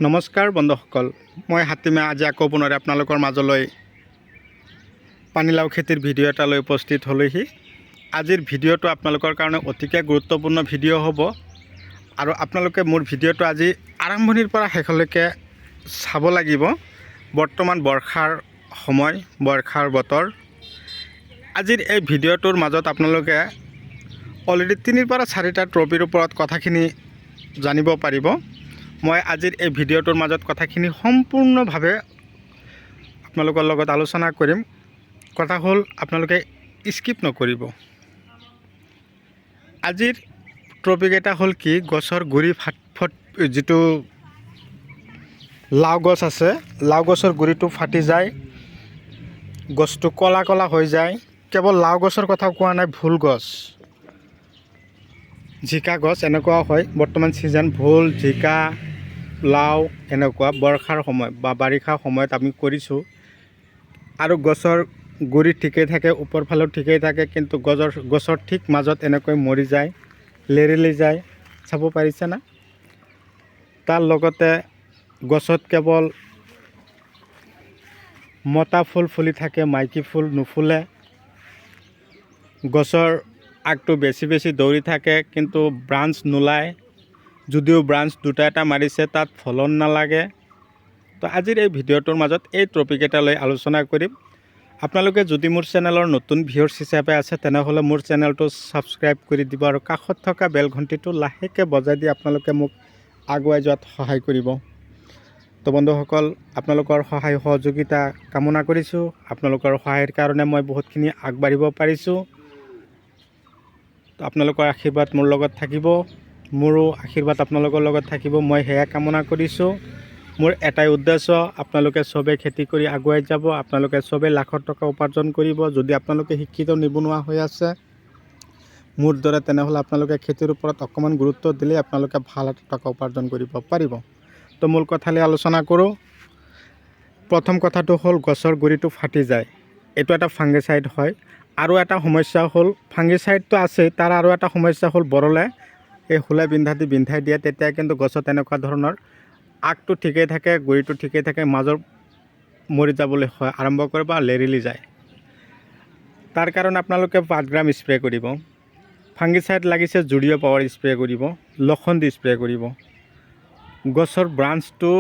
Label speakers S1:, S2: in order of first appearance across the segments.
S1: নমস্কাৰ বন্ধুসকল, মই হাতীমে আজি আকৌ পুনৰ আপোনালোকৰ মাজলৈ পানীলাও খেতিৰ ভিডিঅ' এটা লৈ উপস্থিত হ'লোহি। আজিৰ ভিডিঅ'টো আপোনালোকৰ কাৰণে অতিকে গুৰুত্বপূৰ্ণ ভিডিঅ' হ'ব আৰু আপোনালোকে মোৰ ভিডিঅ'টো আজি আৰম্ভণিৰ পৰা শেষলৈকে চাব লাগিব। বৰ্তমান বৰ্ষাৰ সময়, বৰ্ষাৰ বতৰ। আজিৰ এই ভিডিঅ'টোৰ মাজত আপোনালোকে অলৰেডি 3ৰ পৰা 4টা ট্ৰপিৰ ওপৰত কথাখিনি জানিব পাৰিব। মই আজিৰ এই ভিডিঅ'টোৰ মাজত কথাখিনি সম্পূৰ্ণভাৱে আপোনালোকৰ লগত আলোচনা কৰিম। কথা হ'ল আপোনালোকে স্কিপ নকৰিব। আজিৰ টপিক এটা হ'ল কি, গছৰ গুৰি যিটো লাও গছ আছে, লাও গছৰ গুৰিটো ফাটি যায়, গছটো কলা কলা হৈ যায়। কেৱল লাও গছৰ কথা কোৱা নাই, ভোল গছ, জিকা গছ এনেকুৱাও হয়। বৰ্তমান ছিজন ভোল, জিকা, লাও এনেকুৱা বৰ্ষাৰ সময় বা বাৰিষা সময়ত আমি কৰিছোঁ। আৰু গছৰ গুৰি ঠিকেই থাকে, ওপৰ ফালেও ঠিকেই থাকে, কিন্তু গছৰ ঠিক মাজত এনেকৈ মৰি যায়, লেৰেলি যায়। চাব পাৰিছে না? তাৰ লগতে গছত কেৱল মতা ফুল ফুলি থাকে, মাইকী ফুল নুফুলে। গছৰ আগটো বেছি বেছি দৌৰি থাকে, কিন্তু ব্ৰাঞ্চ নোলায়। যদিও ব্ৰাঞ্চ দুটা এটা মাৰিছে, তাত ফলন নালাগে। তো আজিৰ এই ভিডিঅ'টোৰ মাজত এই টপিক এটা লৈ আলোচনা কৰিম। আপোনালোকে যদি মোৰ চেনেলৰ নতুন ভিউৱাৰ্ছ হিচাপে আছে, তেনেহ'লে মোৰ চেনেলটো ছাবস্ক্ৰাইব কৰি দিব আৰু কাষত থকা বেল ঘণ্টিটো লাহেকৈ বজাই দি আপোনালোকে মোক আগুৱাই যোৱাত সহায় কৰিব। তো বন্ধুসকল, আপোনালোকৰ সহায় সহযোগিতা কামনা কৰিছোঁ। আপোনালোকৰ সহায়ৰ কাৰণে মই বহুতখিনি আগবাঢ়িব পাৰিছোঁ। তো আপোনালোকৰ আশীৰ্বাদ মোৰ লগত থাকিব, মোৰো আশীৰ্বাদ আপোনালোকৰ লগত থাকিব, মই সেয়া কামনা কৰিছোঁ। মোৰ এটাই উদ্দেশ্য, আপোনালোকে চবেই খেতি কৰি আগুৱাই যাব, আপোনালোকে চবেই লাখত টকা উপাৰ্জন কৰিব। যদি আপোনালোকে শিক্ষিত নিবনুৱা হৈ আছে মোৰ দৰে, তেনেহ'লে আপোনালোকে খেতিৰ ওপৰত অকণমান গুৰুত্ব দিলে আপোনালোকে ভাল এটা টকা উপাৰ্জন কৰিব পাৰিব। তো মূল কথালৈ আলোচনা কৰোঁ। প্ৰথম কথাটো হ'ল গছৰ গুৰিটো ফাটি যায়। এইটো এটা ফাংগিচাইড হয়। আৰু এটা সমস্যা হ'ল, ফাংগিচাইডটো আছে, তাৰ আৰু এটা সমস্যা হ'ল বৰলে এই হুলে বিন্ধাই দিয়ে। তেতিয়া কিন্তু গছত এনেকুৱা ধৰণৰ আগটো ঠিকেই থাকে, গুৰিটো ঠিকেই থাকে, মাজৰ মৰি যাবলৈ হয় আৰম্ভ কৰে বা লেৰেলি যায়। তাৰ কাৰণে আপোনালোকে 5 গ্ৰাম স্প্ৰে কৰিব। ফাংগিচাইড লাগিছে, জুডিঅ' পাৱাৰ স্প্ৰে কৰিব, লখন্দি স্প্ৰে কৰিব। গছৰ ব্ৰাঞ্চটো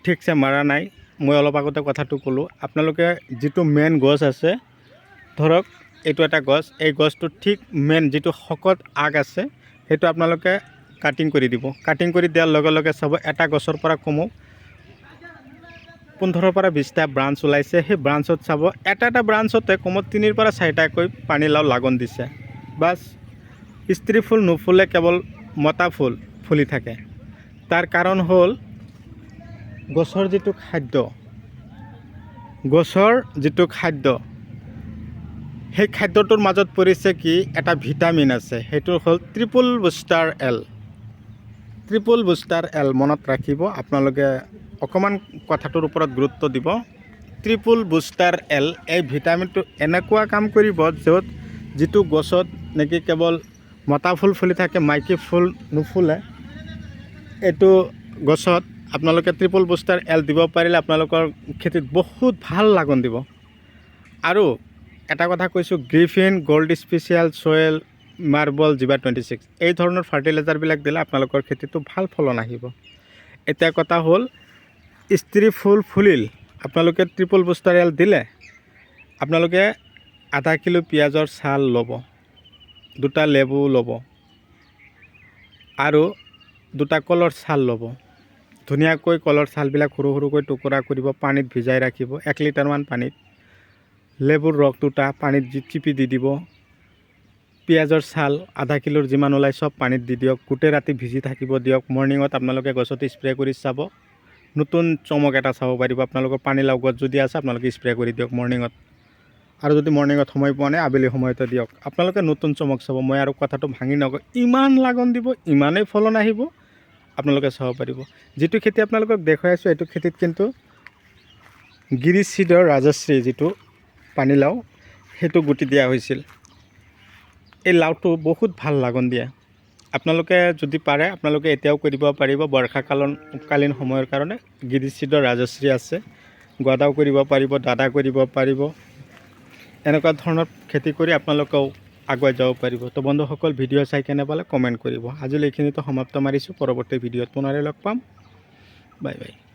S1: ঠিকছে মাৰা নাই, মই অলপ আগতে কথাটো ক'লোঁ। আপোনালোকে যিটো মেইন গছ আছে, ধৰক এইটো এটা গছ, এই গছটো ঠিক মেইন যিটো শকত আগ আছে, সেইটো আপোনালোকে কাটিং কৰি দিব। কাটিং কৰি দিয়াৰ লগে লগে চাব, এটা গছৰ পৰা কমেও 15ৰ পৰা 20টা ব্ৰাঞ্চ ওলাইছে। সেই ব্ৰাঞ্চত চাব, এটা ব্ৰাঞ্চতে কমেও 3ৰ পৰা 4টাকৈ পানীলাও লাগন দিছে। বাছ, স্ত্ৰী ফুল নুফুলে, কেৱল মতা ফুল ফুলি থাকে। তাৰ কাৰণ হ'ল গছৰ যিটো খাদ্য, সেই খাদ্যটোৰ মাজত পৰিছে কি, এটা ভিটামিন আছে, সেইটো হ'ল triple booster L. Triple booster L মনত ৰাখিব, আপোনালোকে অকণমান কথাটোৰ ওপৰত গুৰুত্ব দিব। ট্ৰিপল বুষ্টাৰ এল, এই ভিটামিনটো এনেকুৱা কাম কৰিব, যিটো গছত নেকি কেৱল মতা ফুল ফুলি থাকে, মাইকী ফুল নুফুলে, এইটো গছত আপোনালোকে ট্ৰিপল বুষ্টাৰ এল দিব পাৰিলে আপোনালোকৰ খেতিত বহুত ভাল লাগন দিব। আৰু এটা কথা কৈছোঁ, griffin, gold special, soil, marble, জিবা 26 এই ধৰণৰ ফাৰ্টিলাইজাৰবিলাক দিলে আপোনালোকৰ খেতিটো ভাল ফলন আহিব। এতিয়া কথা হ'ল, স্ত্ৰী ফুল ফুলিল, আপোনালোকে ট্ৰিপল বুষ্টাৰ এল দিলে, আপোনালোকে আধা কিলো পিঁয়াজৰ ছাল ল'ব, 2টা লেবু ল'ব আৰু 2টা কলৰ ছাল ল'ব। ধুনীয়াকৈ কলৰ ছালবিলাক সৰু সৰুকৈ টুকুৰা কৰিব, পানীত ভিজাই ৰাখিব। 1 লিটাৰমান পানীত লেবুৰ ৰস 2টা পানীত চিপি দি দিব। পিঁয়াজৰ ছাল আধা কিলোৰ যিমান ওলাই চব পানীত দি দিয়ক, গোটেই ৰাতি ভিজি থাকিব দিয়ক। মৰ্ণিঙত আপোনালোকে গছত স্প্ৰে কৰি চাব, নতুন চমক এটা চাব পাৰিব। আপোনালোকৰ পানীলাও গছ যদি আছে, আপোনালোকে স্প্ৰে কৰি দিয়ক মৰ্ণিঙত। আৰু যদি মৰ্ণিঙত সময় পোৱা নাই, আবেলি সময়তে দিয়ক, আপোনালোকে নতুন চমক চাব। মই আৰু কথাটো ভাঙি নকওঁ, ইমান লাগন দিব, ইমানেই ফলন আহিব, আপোনালোকে চাব পাৰিব। যিটো খেতি আপোনালোকক দেখুৱাই আছোঁ, এইটো খেতিত কিন্তু গিৰিচিডৰ ৰাজশ্ৰী যিটো পানীলাও, সেইটো গুটি দিয়া হৈছিল। এই লাওটো বহুত ভাল লাগন দিয়ে। আপোনালোকে যদি পাৰে আপোনালোকে এতিয়াও কৰিব পাৰিব। বৰ্ষাকালীন সময়ৰ কাৰণে গিৰিচিডৰ ৰাজশ্ৰী আছে, গোৱাদাও কৰিব পাৰিব, দাদা কৰিব পাৰিব। এনেকুৱা ধৰণৰ খেতি কৰি আপোনালোকেও আগুৱাই যাব পাৰিব। তো বন্ধুসকল, ভিডিঅ' চাই কেনে পালে কমেণ্ট কৰিব। আজিলৈ এইখিনিতে সমাপ্ত মাৰিছোঁ। পৰৱৰ্তী ভিডিঅ'ত পুনৰাই লগ পাম। Bye bye.